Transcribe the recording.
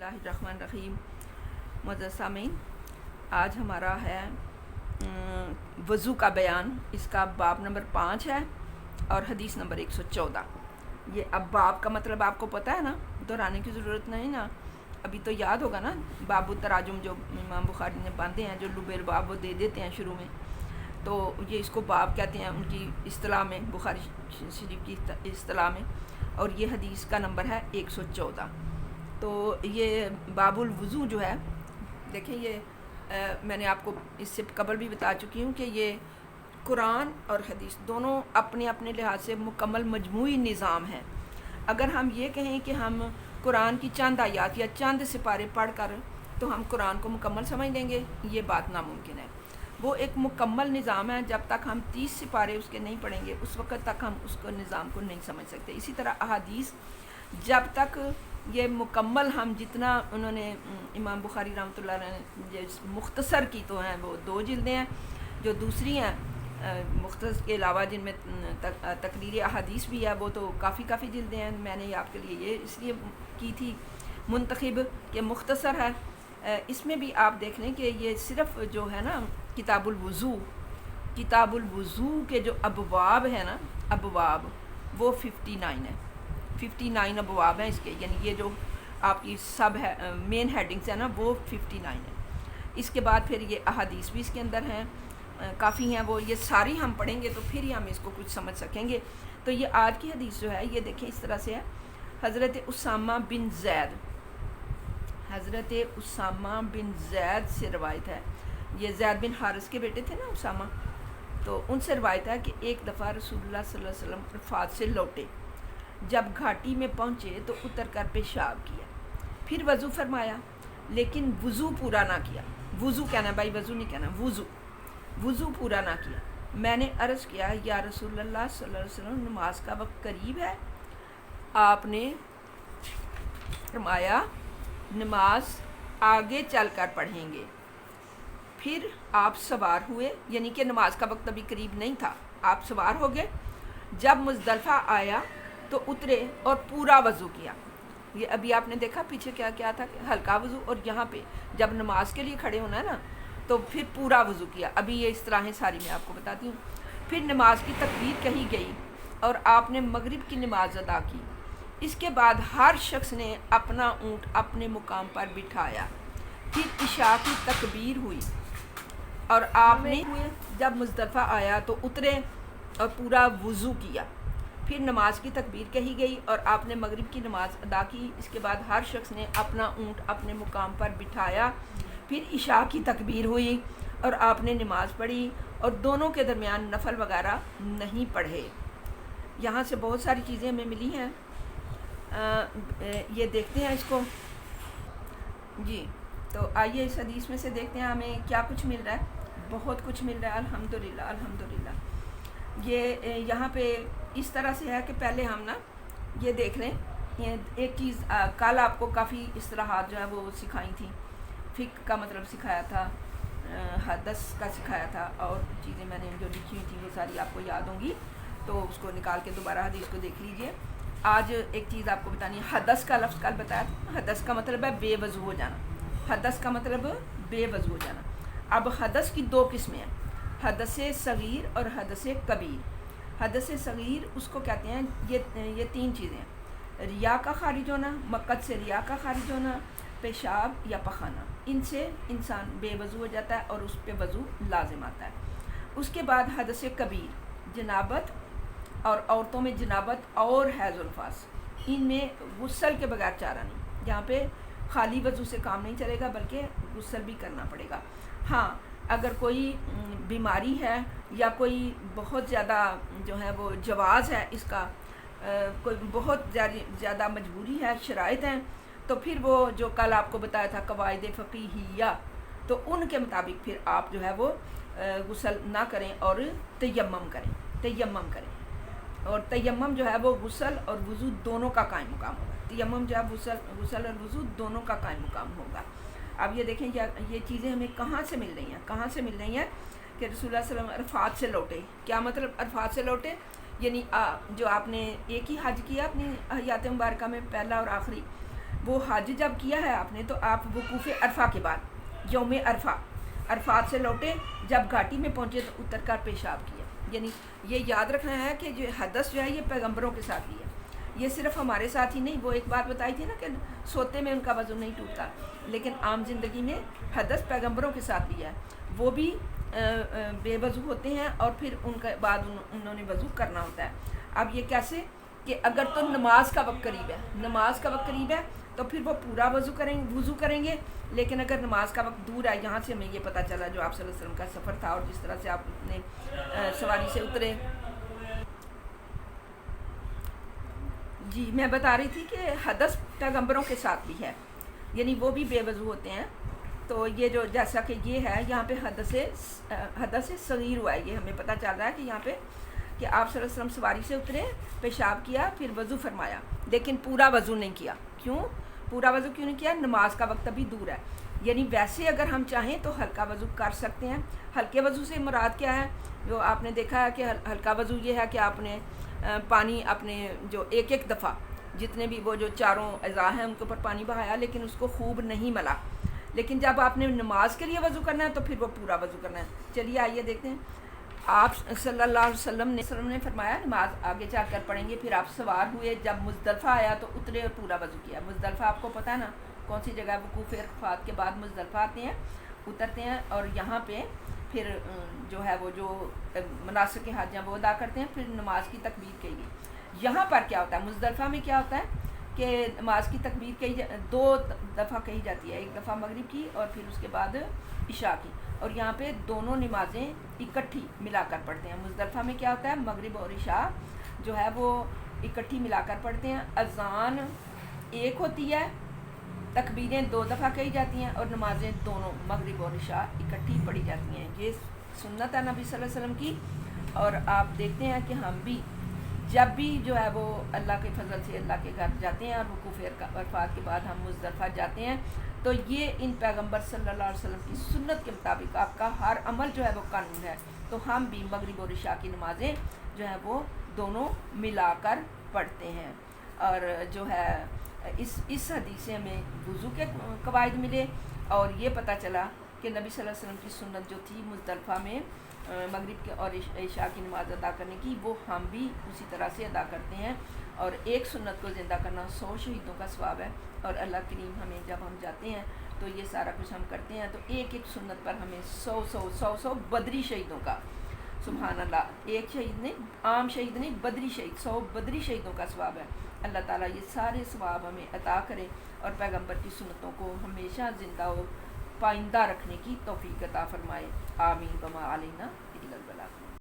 اللہ الرحمن الرحیم۔ معزز سامعین، آج ہمارا ہے وضو کا بیان۔ اس کا باب نمبر 5 ہے اور حدیث نمبر 114۔ یہ اب باب کا مطلب آپ کو پتہ ہے نا، دہرانے کی ضرورت نہیں نا، ابھی تو یاد ہوگا نا۔ باب التراجم جو امام بخاری نے باندھے ہیں، جو لب الباب وہ دے دیتے ہیں شروع میں، تو یہ اس کو باب کہتے ہیں ان کی اصطلاح میں، بخاری شریف کی اصطلاح میں، اور یہ حدیث کا نمبر ہے 114۔ تو یہ باب الوضو جو ہے، دیکھیں یہ میں نے آپ کو اس سے قبل بھی بتا چکی ہوں کہ یہ قرآن اور حدیث دونوں اپنے اپنے لحاظ سے مکمل مجموعی نظام ہے۔ اگر ہم یہ کہیں کہ ہم قرآن کی چند آیات یا چند سپارے پڑھ کر تو ہم قرآن کو مکمل سمجھ لیں گے، یہ بات ناممکن ہے۔ وہ ایک مکمل نظام ہے، جب تک ہم 30 سپارے اس کے نہیں پڑھیں گے اس وقت تک ہم اس کو نظام کو نہیں سمجھ سکتے۔ اسی طرح احادیث جب تک یہ مکمل ہم جتنا انہوں نے امام بخاری رحمۃ اللہ علیہ نے مختصر کی تو ہیں وہ 2 جلدیں ہیں، جو دوسری ہیں مختصر کے علاوہ جن میں تقریر احادیث بھی ہے وہ تو کافی جلدیں ہیں۔ میں نے آپ کے لیے یہ اس لیے کی تھی منتخب کہ مختصر ہے۔ اس میں بھی آپ دیکھ لیں کہ یہ صرف جو ہے نا کتاب الوضو کے جو ابواب ہیں نا، ابواب وہ 59 ہیں، 59 ابواب ہیں اس کے، یعنی یہ جو آپ کی سب ہے مین ہیڈنگس ہیں نا وہ 59 ہیں۔ اس کے بعد پھر یہ احادیث بھی اس کے اندر ہیں، کافی ہیں وہ، یہ ساری ہم پڑھیں گے تو پھر ہی ہم اس کو کچھ سمجھ سکیں گے۔ تو یہ آج کی حدیث جو ہے یہ دیکھیں اس طرح سے ہے۔ حضرت اسامہ بن زید سے روایت ہے، یہ زید بن حارث کے بیٹے تھے نا اسامہ، تو ان سے روایت ہے کہ ایک دفعہ رسول اللہ صلی اللہ علیہ وسلم عرفات سے لوٹے، جب گھاٹی میں پہنچے تو اتر کر پیشاب کیا، پھر وضو فرمایا لیکن وضو پورا نہ کیا۔ وضو کہنا بھائی، وضو نہیں کہنا، وضو پورا نہ کیا۔ میں نے عرض کیا یا رسول اللہ صلی اللہ علیہ وسلم، نماز کا وقت قریب ہے؟ آپ نے فرمایا نماز آگے چل کر پڑھیں گے۔ پھر آپ سوار ہوئے، یعنی کہ نماز کا وقت ابھی قریب نہیں تھا، آپ سوار ہو گئے۔ جب مزدلفہ آیا تو اترے اور پورا وضو کیا۔ یہ ابھی آپ نے دیکھا پیچھے کیا تھا کہ ہلکا وضو، اور یہاں پہ جب نماز کے لیے کھڑے ہونا ہے نا تو پھر پورا وضو کیا۔ ابھی یہ اس طرح ہے ساری، میں آپ کو بتاتی ہوں۔ پھر نماز کی تکبیر کہی گئی اور آپ نے مغرب کی نماز ادا کی۔ اس کے بعد ہر شخص نے اپنا اونٹ اپنے مقام پر بٹھایا۔ پھر عشاء کی تکبیر ہوئی اور آپ نے جب مزدلفہ آیا تو اترے اور پورا وضو کیا۔ پھر نماز کی تکبیر کہی گئی اور آپ نے مغرب کی نماز ادا کی۔ اس کے بعد ہر شخص نے اپنا اونٹ اپنے مقام پر بٹھایا۔ پھر عشاء کی تکبیر ہوئی اور آپ نے نماز پڑھی، اور دونوں کے درمیان نفل وغیرہ نہیں پڑھے۔ یہاں سے بہت ساری چیزیں ہمیں ملی ہیں، یہ دیکھتے ہیں اس کو جی۔ تو آئیے اس حدیث میں سے دیکھتے ہیں ہمیں کیا کچھ مل رہا ہے۔ بہت کچھ مل رہا ہے، الحمدللہ۔ یہ یہاں پہ اس طرح سے ہے کہ پہلے ہم نا یہ دیکھ لیں، ایک چیز کل آپ کو کافی اصطلاحات جو ہے وہ سکھائی تھیں، فقہ کا مطلب سکھایا تھا، حدث کا سکھایا تھا، اور چیزیں میں نے جو لکھی ہوئی تھیں وہ ساری آپ کو یاد ہوں گی، تو اس کو نکال کے دوبارہ حدیث کو دیکھ لیجئے۔ آج ایک چیز آپ کو بتانی ہے، حدث کا لفظ کل بتایا تھا۔ حدث کا مطلب ہے بے وضو ہو جانا، حدث کا مطلب بے وضو ہو جانا۔ اب حدث کی 2 قسمیں ہیں، حدث صغیر اور حدث کبیر۔ حدث صغیر اس کو کہتے ہیں، یہ 3 چیزیں ہیں: ریا کا خارج ہونا، مقصد سے ریا کا خارج ہونا، پیشاب یا پخانہ، ان سے انسان بے وضو ہو جاتا ہے اور اس پہ وضو لازم آتا ہے۔ اس کے بعد حدث کبیر، جنابت، اور عورتوں میں جنابت اور حیض النفاس، ان میں غسل کے بغیر چارہ نہیں، یہاں پہ خالی وضو سے کام نہیں چلے گا بلکہ غسل بھی کرنا پڑے گا۔ ہاں اگر کوئی بیماری ہے یا کوئی بہت زیادہ جو ہے وہ جواز ہے اس کا، کوئی بہت زیادہ مجبوری ہے، شرائط ہیں، تو پھر وہ جو کل آپ کو بتایا تھا قواعد فقہیہ، تو ان کے مطابق پھر آپ جو ہے وہ غسل نہ کریں اور تیمم کریں، اور تیمم جو ہے وہ غسل اور وضو دونوں کا قائم مقام ہوگا۔ تیمم جو ہے غسل اور وضو دونوں کا قائم مقام ہوگا۔ اب یہ دیکھیں یہ چیزیں ہمیں کہاں سے مل رہی ہیں کہ رسول اللہ صلی اللہ علیہ وسلم عرفات سے لوٹے۔ کیا مطلب عرفات سے لوٹے؟ یعنی جو آپ نے ایک ہی حج کیا اپنی حیات مبارکہ میں، پہلا اور آخری، وہ حج جب کیا ہے آپ نے تو آپ وقوف عرفہ کے بعد یوم عرفہ عرفات سے لوٹے، جب گھاٹی میں پہنچے تو اتر کر پیشاب کیا. یعنی یہ یاد رکھنا ہے کہ جو حدث جو ہے یہ پیغمبروں کے ساتھ ہی ہے، یہ صرف ہمارے ساتھ ہی نہیں. وہ ایک بات بتائی تھی نا کہ سوتے میں ان کا وضو نہیں ٹوٹتا، لیکن عام زندگی میں حدث پیغمبروں کے ساتھ بھی ہے. وہ بھی بے وضو ہوتے ہیں اور پھر ان کے بعد انہوں نے وضو کرنا ہوتا ہے. اب یہ کیسے کہ اگر تو نماز کا وقت قریب ہے، نماز کا وقت قریب ہے تو پھر وہ پورا وضو کریں گے. لیکن اگر نماز کا وقت دور ہے، یہاں سے ہمیں یہ پتہ چلا جو آپ صلی اللہ علیہ وسلم کا سفر تھا اور جس طرح سے آپ نے سواری سے اترے. جی میں بتا رہی تھی کہ حدث پیغمبروں کے ساتھ بھی ہے، یعنی وہ بھی بے وضو ہوتے ہیں. تو یہ جو جیسا کہ یہ ہے یہاں پہ حدث صغیر ہوا ہے، یہ ہمیں پتہ چل رہا ہے کہ یہاں پہ کہ آپ صلی اللہ علیہ وسلم سواری سے اترے، پیشاب کیا، پھر وضو فرمایا، لیکن پورا وضو نہیں کیا. کیوں پورا وضو کیوں نہیں کیا؟ نماز کا وقت ابھی دور ہے. یعنی ویسے اگر ہم چاہیں تو ہلکا وضو کر سکتے ہیں. ہلکے وضو سے مراد کیا ہے؟ جو آپ نے دیکھا ہے کہ ہلکا وضو یہ ہے کہ آپ نے پانی اپنے جو ایک دفعہ جتنے بھی وہ جو چاروں اعضاء ہیں ان کے اوپر پانی بہایا، لیکن اس کو خوب نہیں ملا. لیکن جب آپ نے نماز کے لیے وضو کرنا ہے تو پھر وہ پورا وضو کرنا ہے. چلیے آئیے دیکھتے ہیں. آپ صلی اللہ علیہ وسلم نے فرمایا نماز آگے چل کر پڑھیں گے. پھر آپ سوار ہوئے، جب مزدلفہ آیا تو اترے اور پورا وضو کیا. مزدلفہ آپ کو پتہ ہے نا کون سی جگہ؟ وقوف عرفات کے بعد مزدلفہ آتے ہیں، اترتے ہیں اور یہاں پہ پھر جو ہے وہ جو مناسک حج ہیں وہ ادا کرتے ہیں. پھر نماز کی تکبیر کہی گئی. یہاں پر کیا ہوتا ہے؟ مزدلفہ میں کیا ہوتا ہے کہ نماز کی تکبیر دو دفعہ کہی جاتی ہے، ایک دفعہ مغرب کی اور پھر اس کے بعد عشاء کی. اور یہاں پہ دونوں نمازیں اکٹھی ملا کر پڑھتے ہیں. مزدلفہ میں کیا ہوتا ہے؟ مغرب اور عشاء جو ہے وہ اکٹھی ملا کر پڑھتے ہیں. اذان ایک ہوتی ہے، تکبیریں دو دفعہ کہی جاتی ہیں اور نمازیں دونوں مغرب اور عشاء اکٹھی پڑھی جاتی ہیں. یہ سنت ہے نبی صلی اللہ علیہ وسلم کی. اور آپ دیکھتے ہیں کہ ہم بھی جب بھی جو ہے وہ اللہ کے فضل سے اللہ کے گھر جاتے ہیں اور وقوف عرفات کے بعد ہم مزدلفہ جاتے ہیں تو یہ ان پیغمبر صلی اللہ علیہ وسلم کی سنت کے مطابق آپ کا ہر عمل جو ہے وہ قانون ہے. تو ہم بھی مغرب اور عشاء کی نمازیں جو ہیں وہ دونوں ملا کر پڑھتے ہیں. اور جو ہے اس حدیث سے ہمیں وضو کے قواعد ملے اور یہ پتہ چلا کہ نبی صلی اللہ علیہ وسلم کی سنت جو تھی مزدلفہ میں مغرب کے اور عشاء کی نماز ادا کرنے کی، وہ ہم بھی اسی طرح سے ادا کرتے ہیں. اور ایک سنت کو زندہ کرنا 100 شہیدوں کا ثواب ہے. اور اللہ کریم ہمیں جب ہم جاتے ہیں تو یہ سارا کچھ ہم کرتے ہیں تو ایک سنت پر ہمیں 100 بدری شہیدوں کا، سبحان اللہ، ایک شہید نہیں، عام شہید نہیں، بدری شہید، 100 بدری شہیدوں کا ثواب ہے. اللہ تعالیٰ یہ سارے ثواب ہمیں عطا کرے اور پیغمبر کی سنتوں کو ہمیشہ زندہ اور پائندہ رکھنے کی توفیق عطا فرمائے. آمین. وما علینا الا البلاغ.